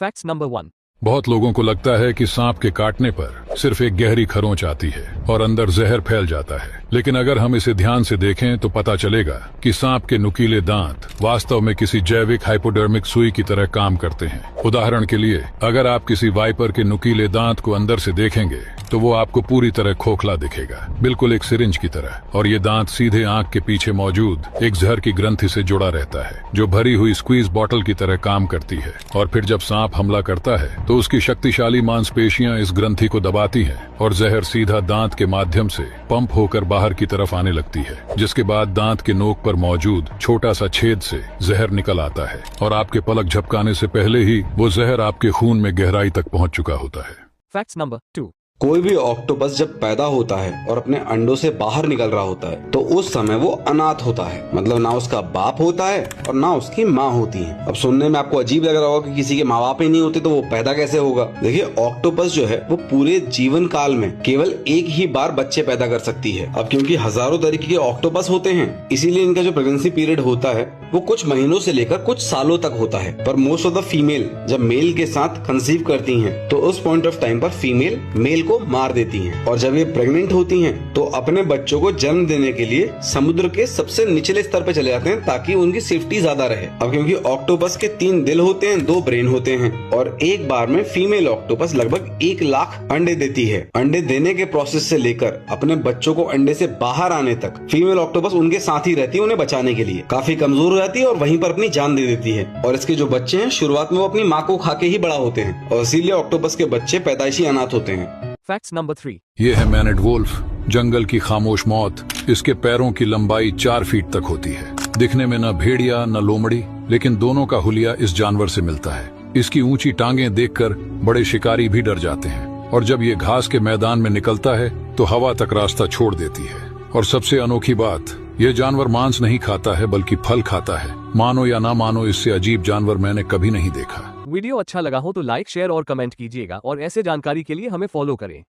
Facts number 1। बहुत लोगों को लगता है कि सांप के काटने पर सिर्फ एक गहरी खरोंच आती है और अंदर जहर फैल जाता है, लेकिन अगर हम इसे ध्यान से देखें तो पता चलेगा कि सांप के नुकीले दांत वास्तव में किसी जैविक हाइपोडर्मिक सुई की तरह काम करते हैं। उदाहरण के लिए, अगर आप किसी वाइपर के नुकीले दांत को अंदर से देखेंगे तो वो आपको पूरी तरह खोखला दिखेगा, बिल्कुल एक सिरिंज की तरह, और ये दांत सीधे आंख के पीछे मौजूद एक जहर की ग्रंथि से जुड़ा रहता है जो भरी हुई स्क्वीज बॉटल की तरह काम करती है। और फिर जब सांप हमला करता है तो उसकी शक्तिशाली मांसपेशियां इस ग्रंथि को दबाती हैं और जहर सीधा दांत के माध्यम से पंप होकर बाहर की तरफ आने लगती है, जिसके बाद दांत के नोक पर मौजूद छोटा सा छेद से जहर निकल आता है और आपके पलक झपकाने से पहले ही वो जहर आपके खून में गहराई तक पहुंच चुका होता है। Facts number 2। कोई भी ऑक्टोपस जब पैदा होता है और अपने अंडों से बाहर निकल रहा होता है तो उस समय वो अनाथ होता है, मतलब ना उसका बाप होता है और ना उसकी माँ होती है। अब सुनने में आपको अजीब लग रहा होगा कि किसी के माँ बाप ही नहीं होते तो वो पैदा कैसे होगा। देखिए, ऑक्टोपस जो है वो पूरे जीवन काल में केवल एक ही बार बच्चे पैदा कर सकती है। अब क्योंकि हजारों तरीके के ऑक्टोपस होते हैं, इसीलिए इनका जो प्रेगनेंसी पीरियड होता है वो कुछ महीनों से लेकर कुछ सालों तक होता है। पर मोस्ट ऑफ द फीमेल जब मेल के साथ कंसीव करती हैं तो उस पॉइंट ऑफ टाइम पर फीमेल मेल को मार देती हैं, और जब ये प्रेग्नेंट होती हैं तो अपने बच्चों को जन्म देने के लिए समुद्र के सबसे निचले स्तर पे चले जाते हैं ताकि उनकी सेफ्टी ज्यादा रहे। अब क्योंकि ऑक्टोपस के 3 दिल होते हैं, 2 ब्रेन होते हैं, और एक बार में फीमेल ऑक्टोपस लगभग 1 लाख अंडे देती है। अंडे देने के प्रोसेस से लेकर अपने बच्चों को अंडे से बाहर आने तक फीमेल ऑक्टोपस उनके साथ ही रहती है उन्हें बचाने के लिए। काफी कमजोर हो जाती है और वहीं पर अपनी जान दे देती है, और इसके जो बच्चे हैं शुरुआत में वो अपनी माँ को खा के ही बड़ा होते हैं, और इसीलिए ऑक्टोपस के बच्चे पैदाइशी अनाथ होते हैं। Facts number 3। ये है मैनेट वुल्फ, जंगल की खामोश मौत। इसके पैरों की लंबाई 4 फीट तक होती है। दिखने में न भेड़िया न लोमड़ी, लेकिन दोनों का हुलिया इस जानवर से मिलता है। इसकी ऊंची टांगें देखकर बड़े शिकारी भी डर जाते हैं, और जब ये घास के मैदान में निकलता है तो हवा तक रास्ता छोड़ देती है। और सबसे अनोखी बात, यह जानवर मांस नहीं खाता है बल्कि फल खाता है। मानो या ना मानो, इससे अजीब जानवर मैंने कभी नहीं देखा। वीडियो अच्छा लगा हो तो लाइक, शेयर और कमेंट कीजिएगा, और ऐसे जानकारी के लिए हमें फॉलो करें।